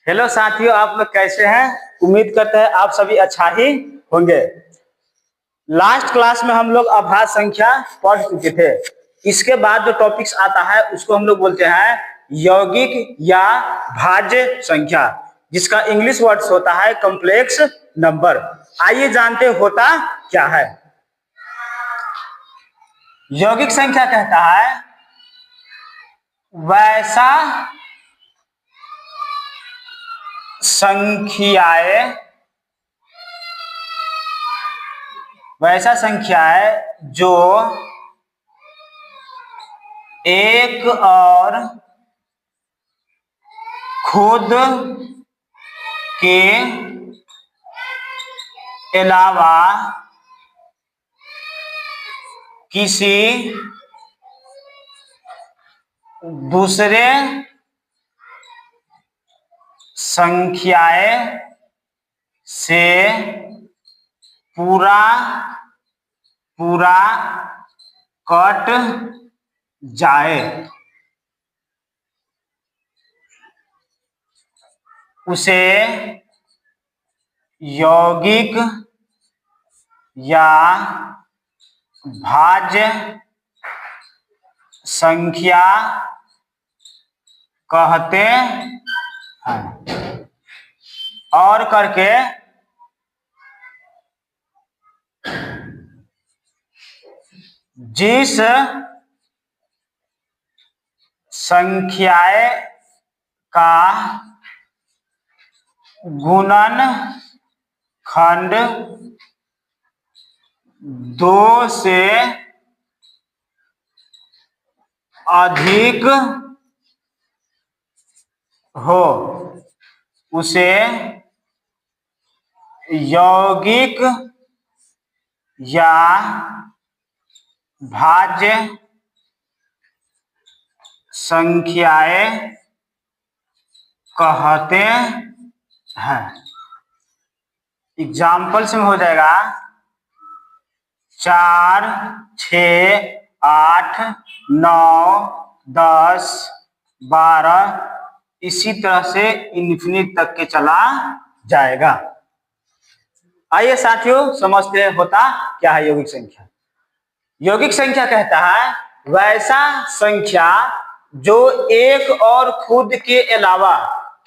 Hello साथियों, आप लोग कैसे हैं? उम्मीद करते हैं आप सभी अच्छा ही होंगे। लास्ट क्लास में हम लोग अभाज्य संख्या पढ़ चुके थे। इसके बाद जो टॉपिक्स आता है उसको हम लोग बोलते हैं यौगिक या भाज्य संख्या, जिसका इंग्लिश वर्ड्स होता है कॉम्प्लेक्स नंबर। आइए जानते होता क्या है। यौगिक संख्या कहता है वैसा संख्याएं जो एक और खुद के अलावा किसी दूसरे संख्याएं से पूरा कट जाए, उसे यौगिक या भाज्य संख्या कहते हैं। और करके जिस संख्याएं का गुणनखंड 2 से अधिक हो, उसे यौगिक या भाज्य संख्याएं कहते हैं। एग्जाम्पल्स में हो जाएगा 4, 6, 8, 9, 10, 12, इसी तरह से इन्फिनिट तक के चला जाएगा। आइए साथियों समझते हैं होता क्या है यौगिक संख्या। यौगिक संख्या कहता है वैसा संख्या जो एक और खुद के अलावा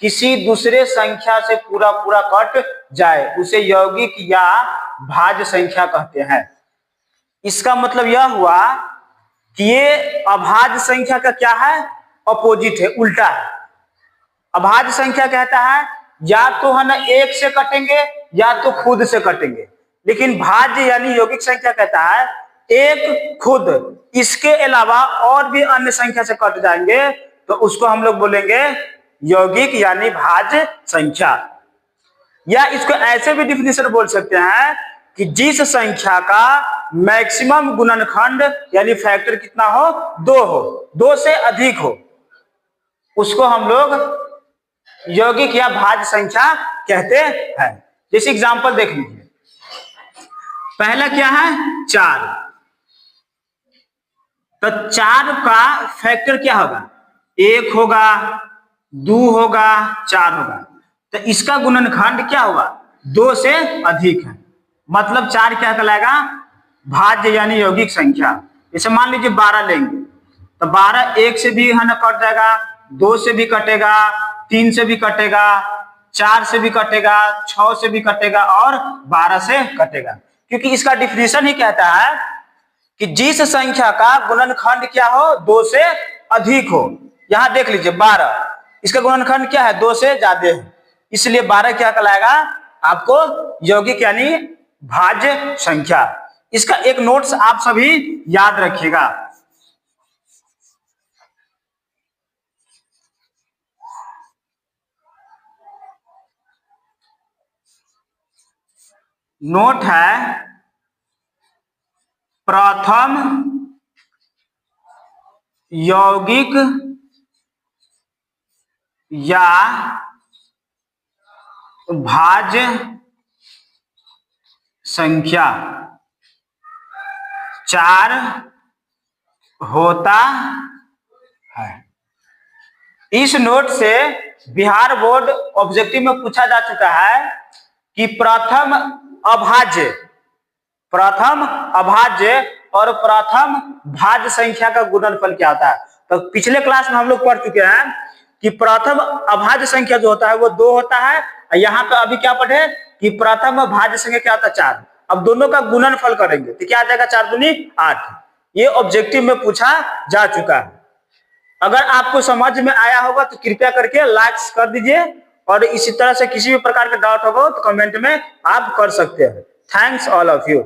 किसी दूसरे संख्या से पूरा कट जाए, उसे यौगिक या भाज्य संख्या कहते हैं। इसका मतलब यह हुआ कि ये अभाज्य संख्या का क्या है, अपोजिट है, उल्टा है। अभाज्य संख्या कहता है या तो है ना एक से कटेंगे या तो खुद से कटेंगे, लेकिन भाज्य यानी यौगिक संख्या कहता है एक खुद, इसके अलावा और भी अन्य संख्या से कट जाएंगे, तो उसको हम लोग बोलेंगे यौगिक यानी भाज्य संख्या। या इसको ऐसे भी डिफिनेशन बोल सकते हैं कि जिस संख्या का मैक्सिमम गुणनखंड यानी फैक्टर कितना हो, 2 हो, 2 से अधिक हो, उसको हम लोग यौगिक या भाज्य संख्या कहते हैं। जैसे एग्जांपल देख लीजिए, पहला क्या है 4, तो 4 का फैक्टर क्या होगा, 1 होगा, 2 होगा, 4 होगा, तो इसका गुणनखंड क्या होगा, 2 से अधिक है, मतलब 4 क्या कहलाएगा, भाज्य यानी यौगिक संख्या। जैसे मान लीजिए 12 लेंगे, तो 12 1 से भी है ना कट जाएगा, 2 से भी कटेगा, 3 से भी कटेगा, 4 से भी कटेगा, 6 से भी कटेगा और 12 से कटेगा, क्योंकि इसका डिफिनेशन ही कहता है कि जिस संख्या का गुणनखंड क्या हो, 2 से अधिक हो। यहां देख लीजिए 12, इसका गुणनखंड क्या है, 2 से ज्यादा है, इसलिए 12 क्या कहलाएगा आपको, यौगिक यानी भाज्य संख्या। इसका एक नोट्स आप सभी याद रखिएगा। नोट है प्रथम यौगिक या भाज्य संख्या 4 होता है। इस नोट से बिहार बोर्ड ऑब्जेक्टिव में पूछा जा चुका है कि प्रथम अभाज्य और प्रथम भाज्य संख्या का गुणनफल क्या होता है। तो पिछले क्लास में हम लोग पढ़ चुके हैं कि प्रथम अभाज्य संख्या जो होता है वो 2 होता है, और यहाँ पे अभी क्या पढ़े कि प्रथम भाज्य संख्या क्या होता है 4। अब दोनों का गुणनफल करेंगे तो क्या आ जाएगा 4 दूनी 8। ये ऑब्जेक्टिव में पूछा जा चुका है। अगर आपको समझ में आया होगा तो कृपया करके लाइक्स कर दीजिए, और इसी तरह से किसी भी प्रकार का डाउट होगा तो कमेंट में आप कर सकते हैं। Thanks all of you.